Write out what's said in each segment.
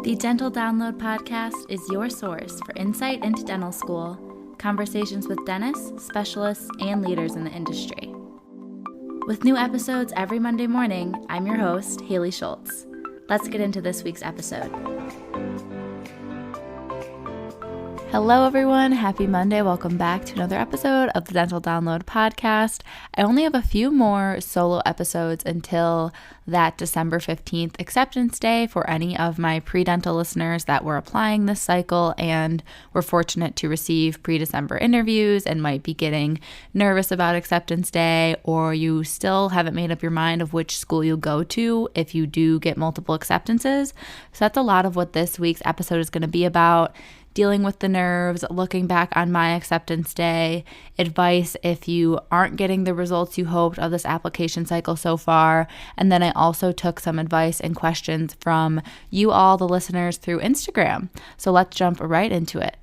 The Dental Download podcast is your source for insight into dental school, conversations with dentists, specialists, and leaders in the industry. With new episodes every Monday morning, I'm your host, Haley Schultz. Let's get into this week's episode. Hello everyone, happy Monday. Welcome back to another episode of the Dental Download podcast. I only have a few more solo episodes until that December 15th acceptance day for any of my pre-dental listeners that were applying this cycle and were fortunate to receive pre-December interviews and might be getting nervous about acceptance day, or you still haven't made up your mind of which school you'll go to if you do get multiple acceptances. So that's a lot of what this week's episode is going to be about. Dealing with the nerves, looking back on my acceptance day, advice if you aren't getting the results you hoped of this application cycle so far. And then I also took some advice and questions from you all, the listeners, through Instagram. So let's jump right into it.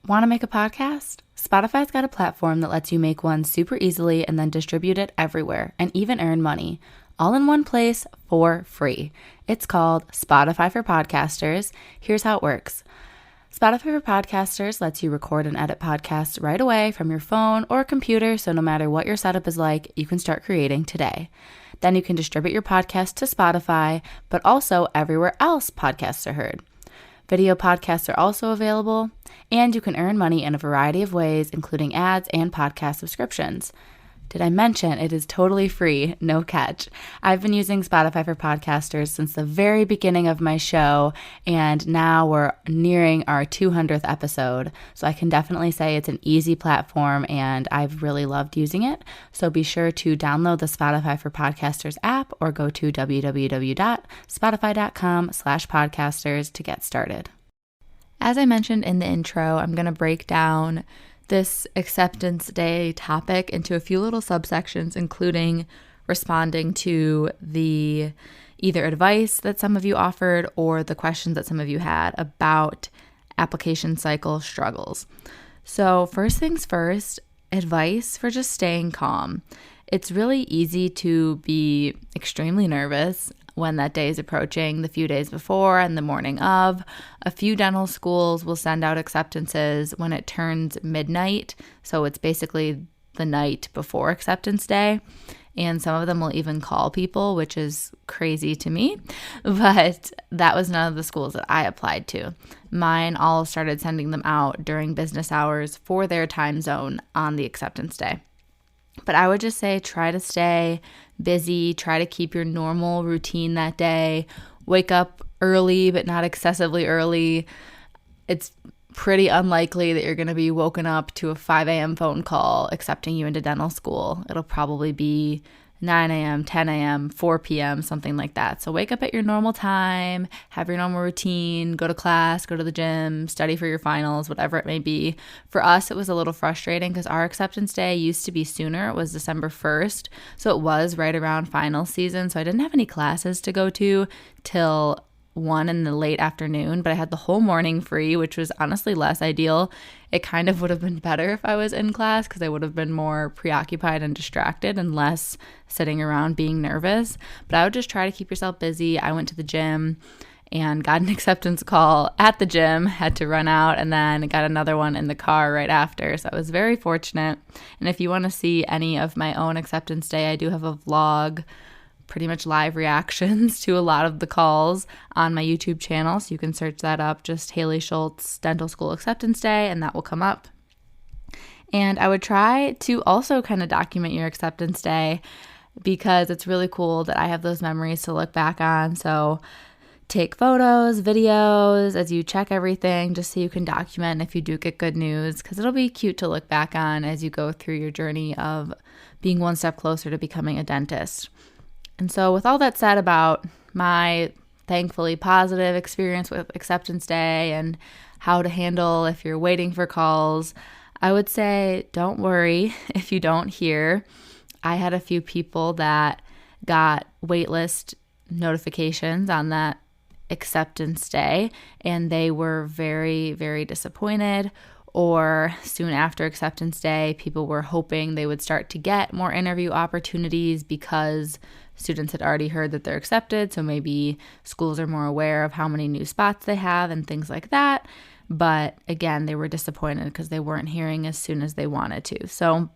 Want to make a podcast? Spotify's got a platform that lets you make one super easily and then distribute it everywhere and even earn money, all in one place for free. It's called Spotify for Podcasters. Here's how it works. Spotify for Podcasters lets you record and edit podcasts right away from your phone or computer, so no matter what your setup is like, you can start creating today. Then you can distribute your podcast to Spotify, but also everywhere else podcasts are heard. Video podcasts are also available, and you can earn money in a variety of ways, including ads and podcast subscriptions. Did I mention it is totally free, no catch? I've been using Spotify for Podcasters since the very beginning of my show, and now we're nearing our 200th episode, so I can definitely say it's an easy platform, and I've really loved using it. So be sure to download the Spotify for Podcasters app or go to www.spotify.com/podcasters to get started. As I mentioned in the intro, I'm going to break down this acceptance day topic into a few little subsections, including responding to the either advice that some of you offered or the questions that some of you had about application cycle struggles. So first things first, advice for just staying calm. It's really easy to be extremely nervous when that day is approaching, the few days before and the morning of. A few dental schools will send out acceptances when it turns midnight, so it's basically the night before acceptance day. And some of them will even call people, which is crazy to me, but that was none of the schools that I applied to. Mine all started sending them out during business hours for their time zone on the acceptance day. But I would just say try to stay busy, try to keep your normal routine that day, wake up early but not excessively early. It's pretty unlikely that you're going to be woken up to a 5 a.m. phone call accepting you into dental school. It'll probably be 9 a.m., 10 a.m., 4 p.m., something like that. So wake up at your normal time, have your normal routine, go to class, go to the gym, study for your finals, whatever it may be. For us, it was a little frustrating because our acceptance day used to be sooner. It was December 1st. So it was right around final season. So I didn't have any classes to go to till 1 in the late afternoon, but I had the whole morning free, which was honestly less ideal. It kind of would have been better if I was in class because I would have been more preoccupied and distracted and less sitting around being nervous. But I would just try to keep yourself busy. I went to the gym and got an acceptance call at the gym, had to run out, and then got another one in the car right after. So I was very fortunate. And if you want to see any of my own acceptance day, I do have a vlog, pretty much live reactions to a lot of the calls on my YouTube channel. So you can search that up, just Haley Schultz Dental School Acceptance Day, and that will come up. And I would try to also kind of document your acceptance day because it's really cool that I have those memories to look back on. So take photos, videos as you check everything, just so you can document if you do get good news, because it'll be cute to look back on as you go through your journey of being one step closer to becoming a dentist. And so with all that said about my thankfully positive experience with acceptance day and how to handle if you're waiting for calls, I would say don't worry if you don't hear. I had a few people that got waitlist notifications on that acceptance day and they were very, very disappointed, or soon after acceptance day, people were hoping they would start to get more interview opportunities because students had already heard that they're accepted. So maybe schools are more aware of how many new spots they have and things like that. But again, they were disappointed because they weren't hearing as soon as they wanted to. So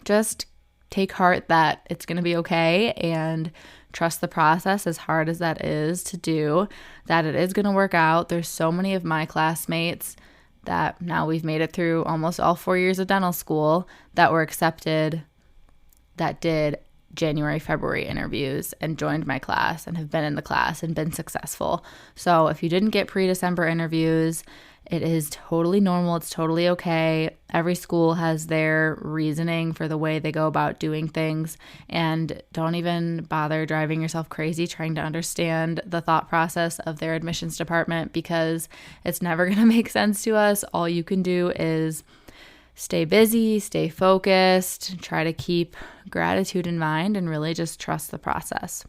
just take heart that it's going to be okay and trust the process, as hard as that is to do, that it is going to work out. There's so many of my classmates that now we've made it through almost all 4 years of dental school that were accepted, that did January, February interviews and joined my class and have been in the class and been successful. So if you didn't get pre-December interviews, it is totally normal. It's totally okay. Every school has their reasoning for the way they go about doing things, and don't even bother driving yourself crazy trying to understand the thought process of their admissions department, because it's never going to make sense to us. All you can do is stay busy, stay focused, try to keep gratitude in mind, and really just trust the process.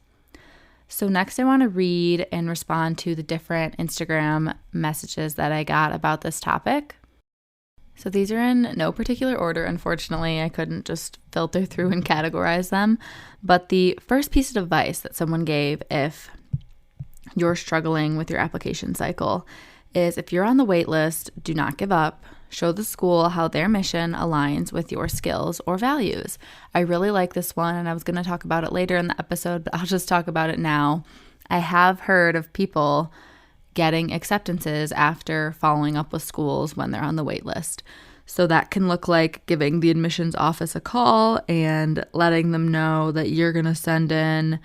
So next I want to read and respond to the different Instagram messages that I got about this topic. So these are in no particular order, unfortunately. I couldn't just filter through and categorize them. But the first piece of advice that someone gave if you're struggling with your application cycle is, if you're on the wait list, do not give up. Show the school how their mission aligns with your skills or values. I really like this one, and I was going to talk about it later in the episode, but I'll just talk about it now. I have heard of people getting acceptances after following up with schools when they're on the wait list. So that can look like giving the admissions office a call and letting them know that you're going to send in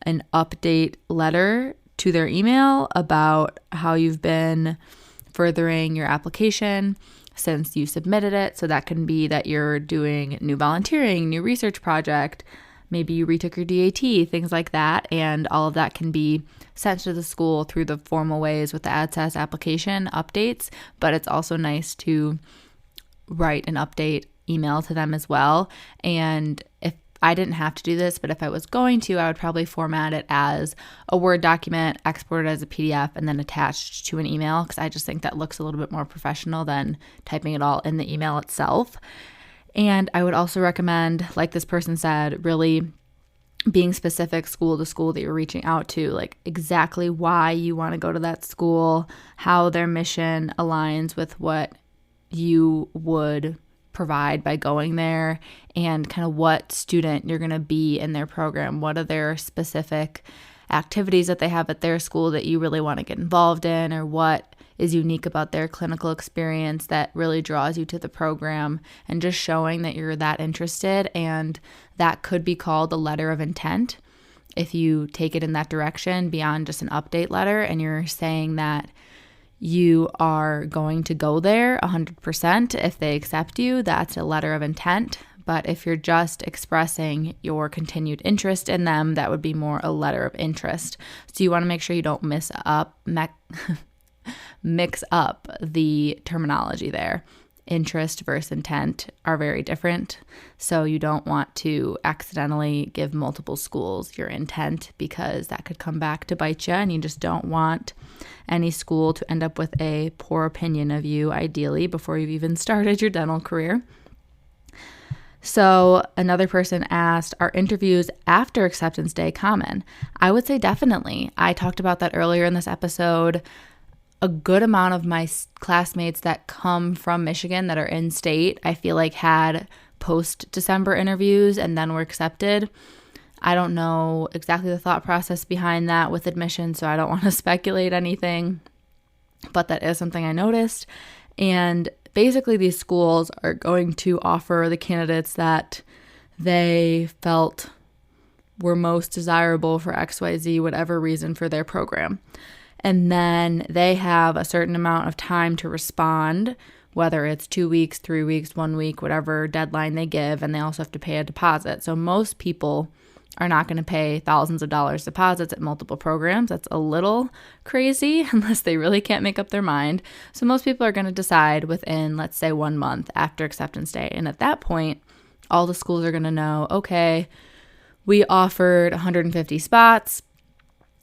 an update letter to their email about how you've been furthering your application since you submitted it. So that can be that you're doing new volunteering, new research project, maybe you retook your DAT, things like that. And all of that can be sent to the school through the formal ways with the ADSAS application updates. But it's also nice to write an update email to them as well. And if I didn't have to do this, but if I was going to, I would probably format it as a Word document, export it as a PDF, and then attached to an email, because I just think that looks a little bit more professional than typing it all in the email itself. And I would also recommend, like this person said, really being specific school to school that you're reaching out to, like exactly why you want to go to that school, how their mission aligns with what you would provide by going there, and kind of what student you're going to be in their program. What are their specific activities that they have at their school that you really want to get involved in, or what is unique about their clinical experience that really draws you to the program, and just showing that you're that interested. And that could be called a letter of intent if you take it in that direction beyond just an update letter, and you're saying that you are going to go there 100%. If they accept you, that's a letter of intent. But if you're just expressing your continued interest in them, that would be more a letter of interest. So you want to make sure you don't mix up the terminology there. Interest versus intent are very different. So you don't want to accidentally give multiple schools your intent, because that could come back to bite you, and you just don't want any school to end up with a poor opinion of you, ideally, before you've even started your dental career. So another person asked, are interviews after acceptance day common? I would say definitely. I talked about that earlier in this episode. A good amount of my classmates that come from Michigan that are in state, I feel like had post-December interviews and then were accepted. I don't know exactly the thought process behind that with admission, so I don't want to speculate anything, but that is something I noticed. And basically these schools are going to offer the candidates that they felt were most desirable for XYZ, whatever reason, for their program. And then they have a certain amount of time to respond, whether it's 2 weeks, 3 weeks, 1 week, whatever deadline they give, and they also have to pay a deposit. So most people are not going to pay thousands of dollars deposits at multiple programs. That's a little crazy unless they really can't make up their mind. So most people are going to decide within, let's say, 1 month after acceptance day. And at that point, all the schools are going to know, okay, we offered 150 spots.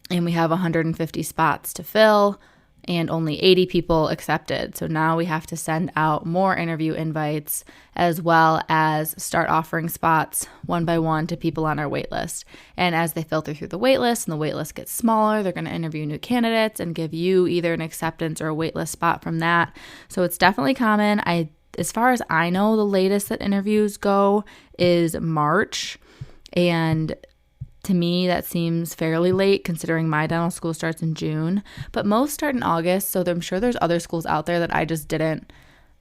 and we have 150 spots to fill and only 80 people accepted. So now we have to send out more interview invites as well as start offering spots one by one to people on our wait list. And as they filter through the wait list and the wait list gets smaller, they're going to interview new candidates and give you either an acceptance or a wait list spot from that. So it's definitely common. As far as I know, the latest that interviews go is March. And to me, that seems fairly late considering my dental school starts in June, but most start in August. So I'm sure there's other schools out there that I just didn't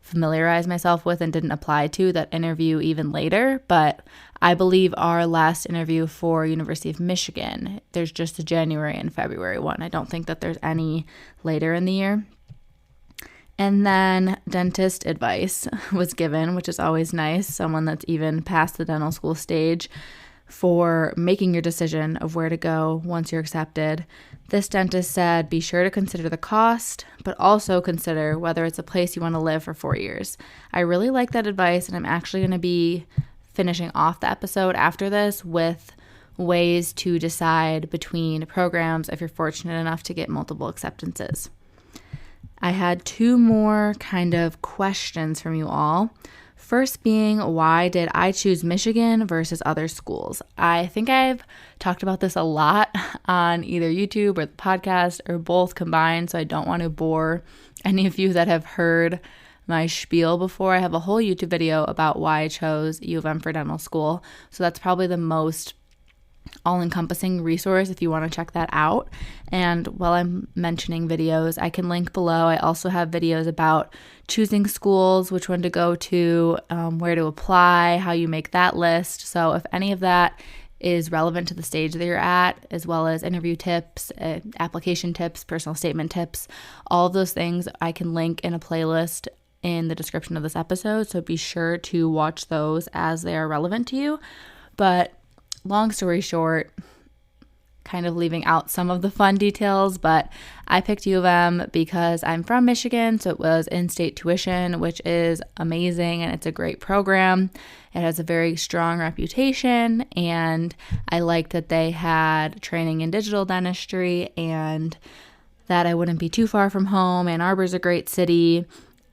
familiarize myself with and didn't apply to that interview even later. But I believe our last interview for University of Michigan, there's just a January and February one. I don't think that there's any later in the year. And then dentist advice was given, which is always nice. Someone that's even past the dental school stage for making your decision of where to go once you're accepted. This dentist said, be sure to consider the cost, but also consider whether it's a place you want to live for 4 years. I really like that advice, and I'm actually going to be finishing off the episode after this with ways to decide between programs if you're fortunate enough to get multiple acceptances. I had 2 more kind of questions from you all. First being, why did I choose Michigan versus other schools? I think I've talked about this a lot on either YouTube or the podcast or both combined, so I don't want to bore any of you that have heard my spiel before. I have a whole YouTube video about why I chose U of M for dental school, so that's probably the most all-encompassing resource if you want to check that out. And while I'm mentioning videos, I can link below. I also have videos about choosing schools, which one to go to, where to apply, how you make that list. So if any of that is relevant to the stage that you're at, as well as interview tips, application tips, personal statement tips, all of those things I can link in a playlist in the description of this episode. So be sure to watch those as they are relevant to you. But long story short, kind of leaving out some of the fun details, but I picked U of M because I'm from Michigan, so it was in-state tuition, which is amazing, and it's a great program. It has a very strong reputation, and I liked that they had training in digital dentistry and that I wouldn't be too far from home. Ann Arbor's a great city,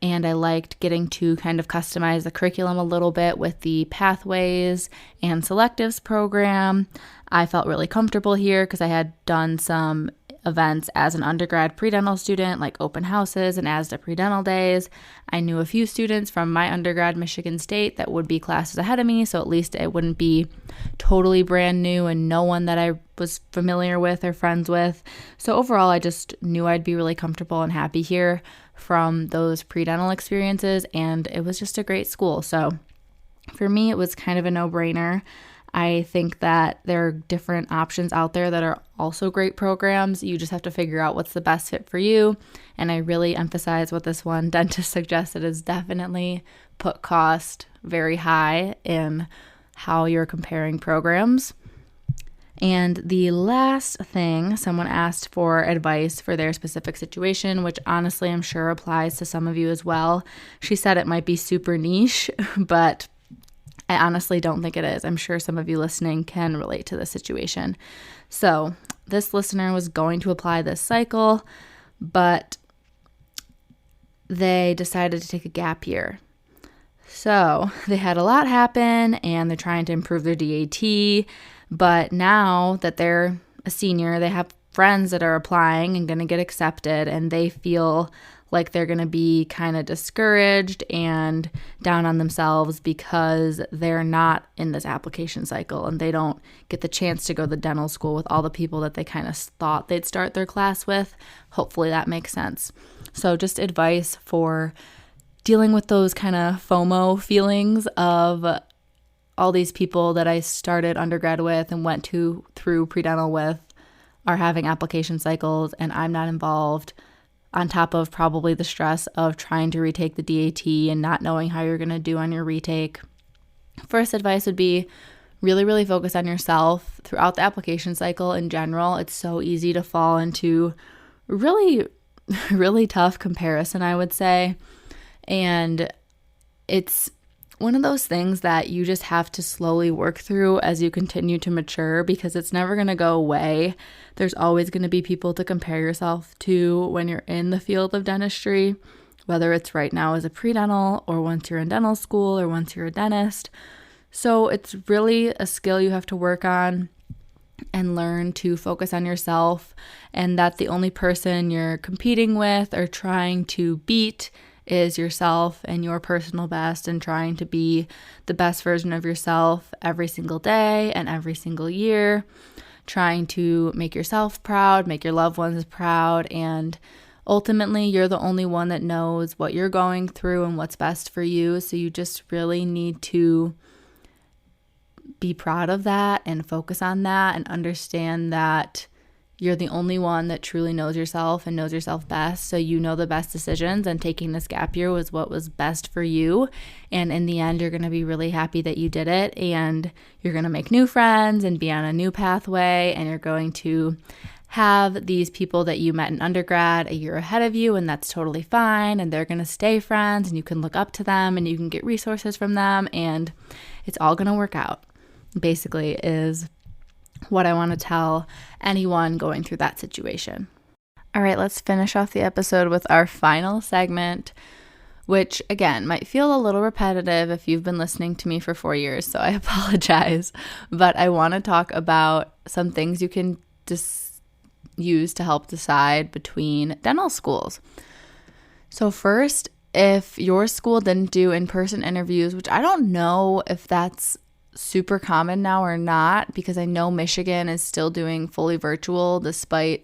and I liked getting to kind of customize the curriculum a little bit with the pathways and selectives program. I felt really comfortable here because I had done some events as an undergrad pre-dental student, like open houses and ASDA pre-dental days. I knew a few students from my undergrad Michigan State that would be classes ahead of me, so at least it wouldn't be totally brand new and no one that I was familiar with or friends with. So overall, I just knew I'd be really comfortable and happy here from those pre-dental experiences, and it was just a great school. So for me, it was kind of a no-brainer. I think that there are different options out there that are also great programs. You just have to figure out what's the best fit for you. And I really emphasize what this one dentist suggested is definitely put cost very high in how you're comparing programs. And the last thing, someone asked for advice for their specific situation, which honestly I'm sure applies to some of you as well. She said it might be super niche, but I honestly don't think it is. I'm sure some of you listening can relate to this situation. So this listener was going to apply this cycle, but they decided to take a gap year. So they had a lot happen and they're trying to improve their DAT, but now that they're a senior, they have friends that are applying and going to get accepted, and they feel like they're going to be kind of discouraged and down on themselves because they're not in this application cycle and they don't get the chance to go to dental school with all the people that they kind of thought they'd start their class with. Hopefully that makes sense. So just advice for dealing with those kind of FOMO feelings of all these people that I started undergrad with and went through pre-dental with are having application cycles and I'm not involved, on top of probably the stress of trying to retake the DAT and not knowing how you're going to do on your retake. First advice would be really, really focus on yourself throughout the application cycle in general. It's so easy to fall into really, really tough comparison, I would say. And it's one of those things that you just have to slowly work through as you continue to mature, because it's never going to go away. There's always going to be people to compare yourself to when you're in the field of dentistry, whether it's right now as a pre-dental or once you're in dental school or once you're a dentist. So it's really a skill you have to work on and learn to focus on yourself, and that the only person you're competing with or trying to beat is yourself and your personal best, and trying to be the best version of yourself every single day and every single year, trying to make yourself proud, make your loved ones proud, and ultimately you're the only one that knows what you're going through and what's best for you. So you just really need to be proud of that and focus on that and understand that you're the only one that truly knows yourself and knows yourself best. So you know the best decisions, and taking this gap year was what was best for you. And in the end, you're going to be really happy that you did it, and you're going to make new friends and be on a new pathway, and you're going to have these people that you met in undergrad a year ahead of you, and that's totally fine, and they're going to stay friends, and you can look up to them and you can get resources from them, and it's all going to work out, basically, is what I want to tell anyone going through that situation. All right, let's finish off the episode with our final segment, which again might feel a little repetitive if you've been listening to me for 4 years, so I apologize. But I want to talk about some things you can use to help decide between dental schools. So first, if your school didn't do in-person interviews, which I don't know if that's super common now or not, because I know Michigan is still doing fully virtual despite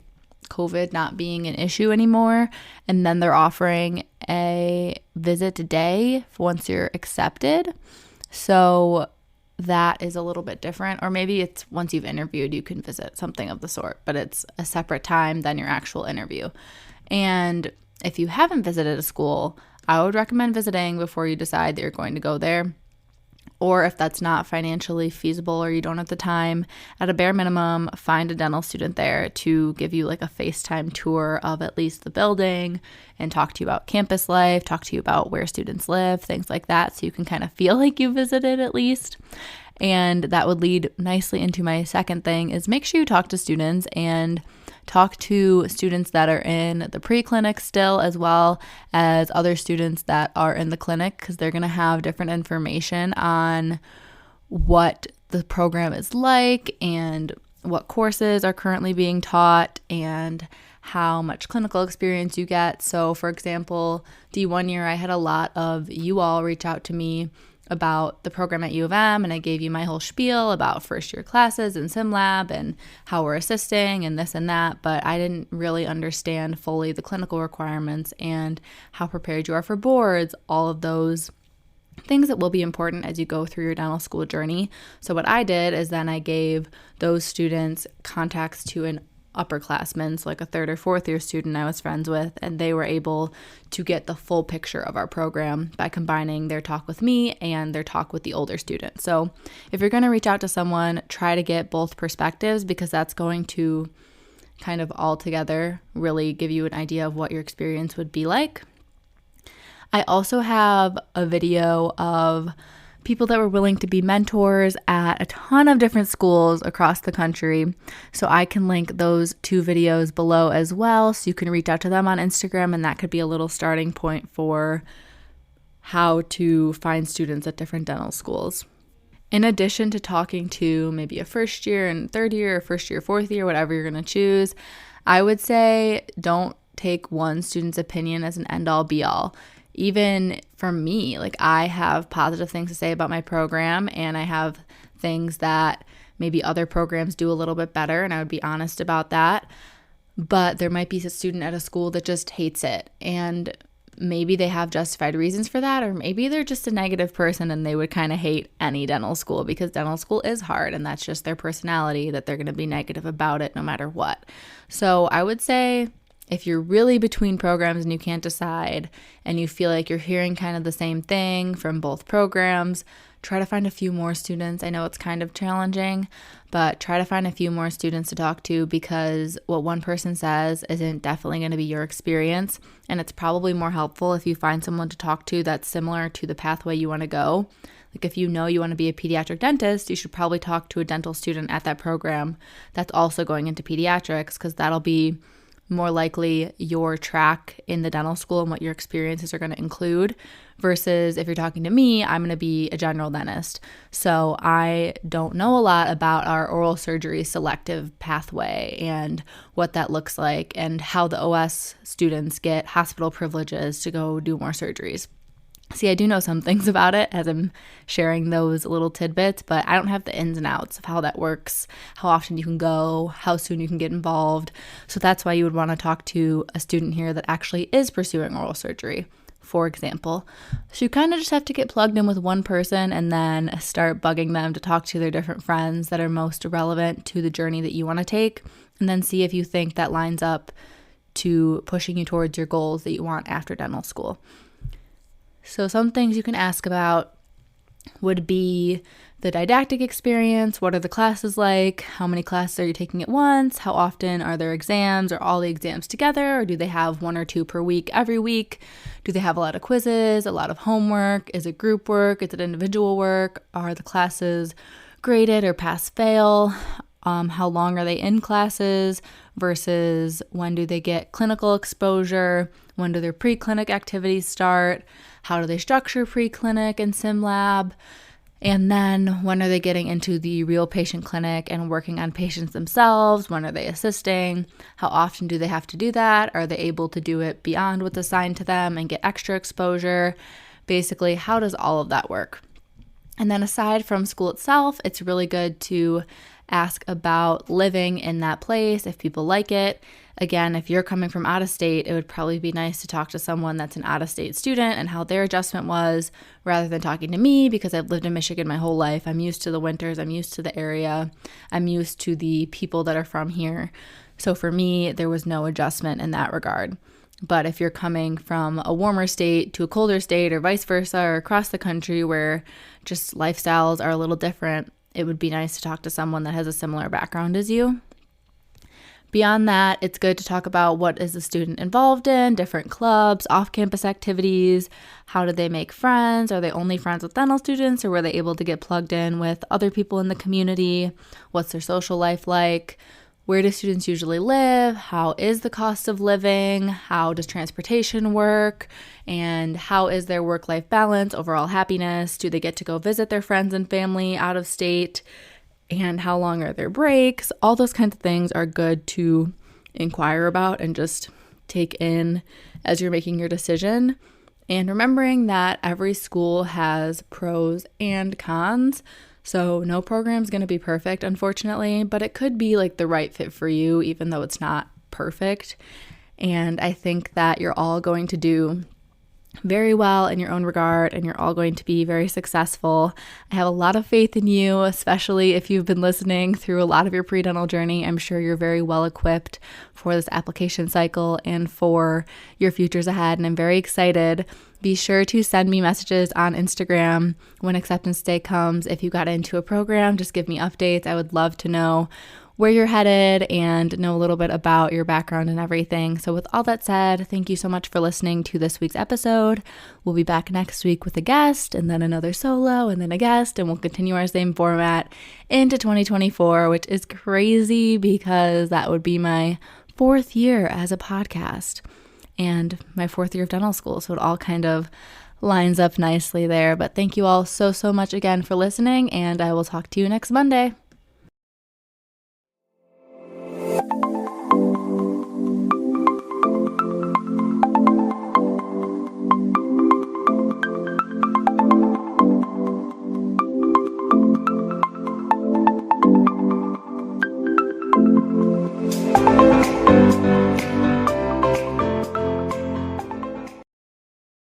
COVID not being an issue anymore. And then they're offering a visit a day once you're accepted. So that is a little bit different. Or maybe it's once you've interviewed, you can visit, something of the sort, but it's a separate time than your actual interview. And if you haven't visited a school, I would recommend visiting before you decide that you're going to go there. Or if that's not financially feasible or you don't have the time, at a bare minimum, find a dental student there to give you like a FaceTime tour of at least the building and talk to you about campus life, talk to you about where students live, things like that, so you can kind of feel like you visited at least. And that would lead nicely into my second thing, is make sure you talk to students, and talk to students that are in the pre-clinic still, as well as other students that are in the clinic, because they're going to have different information on what the program is like and what courses are currently being taught and how much clinical experience you get. So for example, the 1 year I had a lot of you all reach out to me about the program at U of M, and I gave you my whole spiel about first year classes and SimLab and how we're assisting and this and that, but I didn't really understand fully the clinical requirements and how prepared you are for boards, all of those things that will be important as you go through your dental school journey. So what I did is then I gave those students contacts to an upperclassmen, so like a third or fourth year student I was friends with, and they were able to get the full picture of our program by combining their talk with me and their talk with the older student. So if you're going to reach out to someone, try to get both perspectives, because that's going to kind of all together really give you an idea of what your experience would be like. I also have a video of people that were willing to be mentors at a ton of different schools across the country. So I can link those 2 videos below as well, so you can reach out to them on Instagram, and that could be a little starting point for how to find students at different dental schools. In addition to talking to maybe a first year and third year, or first year, fourth year, whatever you're going to choose, I would say don't take one student's opinion as an end-all be-all. Even for me, like I have positive things to say about my program, and I have things that maybe other programs do a little bit better, and I would be honest about that. But there might be a student at a school that just hates it, and maybe they have justified reasons for that, or maybe they're just a negative person and they would kind of hate any dental school because dental school is hard, and that's just their personality, that they're going to be negative about it no matter what. So I would say If you're really between programs and you can't decide and you feel like you're hearing kind of the same thing from both programs, try to find a few more students. I know it's kind of challenging, but try to find a few more students to talk to, because what one person says isn't definitely going to be your experience. And it's probably more helpful if you find someone to talk to that's similar to the pathway you want to go. Like if you know you want to be a pediatric dentist, you should probably talk to a dental student at that program that's also going into pediatrics, because that'll be more likely your track in the dental school and what your experiences are going to include, versus if you're talking to me, I'm going to be a general dentist. So I don't know a lot about our oral surgery selective pathway and what that looks like and how the OS students get hospital privileges to go do more surgeries. See, I do know some things about it as I'm sharing those little tidbits, but I don't have the ins and outs of how that works, how often you can go, how soon you can get involved. So that's why you would want to talk to a student here that actually is pursuing oral surgery, for example. So you kind of just have to get plugged in with one person and then start bugging them to talk to their different friends that are most relevant to the journey that you want to take, and then see if you think that lines up to pushing you towards your goals that you want after dental school. So some things you can ask about would be the didactic experience. What are the classes like? How many classes are you taking at once? How often are there exams? Are all the exams together? Or do they have 1 or 2 per week every week? Do they have a lot of quizzes, a lot of homework? Is it group work? Is it individual work? Are the classes graded or pass-fail? How long are they in classes versus when do they get clinical exposure? When do their preclinic activities start? How do they structure preclinic and sim lab? And then when are they getting into the real patient clinic and working on patients themselves? When are they assisting? How often do they have to do that? Are they able to do it beyond what's assigned to them and get extra exposure? Basically, how does all of that work? And then aside from school itself, it's really good to ask about living in that place, if people like it. Again, if you're coming from out of state, it would probably be nice to talk to someone that's an out-of-state student and how their adjustment was, rather than talking to me, because I've lived in Michigan my whole life. I'm used to the winters. I'm used to the area. I'm used to the people that are from here. So for me, there was no adjustment in that regard. But if you're coming from a warmer state to a colder state, or vice versa, or across the country where just lifestyles are a little different, it would be nice to talk to someone that has a similar background as you. Beyond that, it's good to talk about what is the student involved in, different clubs, off-campus activities. How do they make friends? Are they only friends with dental students, or were they able to get plugged in with other people in the community? What's their social life like? Where do students usually live? How is the cost of living? How does transportation work? And how is their work-life balance, overall happiness? Do they get to go visit their friends and family out of state? And how long are their breaks? All those kinds of things are good to inquire about and just take in as you're making your decision. And remembering that every school has pros and cons. So no program is going to be perfect, unfortunately, but it could be like the right fit for you, even though it's not perfect. And I think that you're all going to do very well in your own regard, and you're all going to be very successful. I have a lot of faith in you, especially if you've been listening through a lot of your pre-dental journey. I'm sure you're very well equipped for this application cycle and for your futures ahead, and I'm very excited. Be sure to send me messages on Instagram when acceptance day comes. If you got into a program, just give me updates. I would love to know where you're headed and know a little bit about your background and everything. So with all that said, thank you so much for listening to this week's episode. We'll be back next week with a guest, and then another solo, and then a guest, and we'll continue our same format into 2024, which is crazy because that would be my 4th year as a podcast and my 4th year of dental school. So it all kind of lines up nicely there. But thank you all so much again for listening, and I will talk to you next Monday.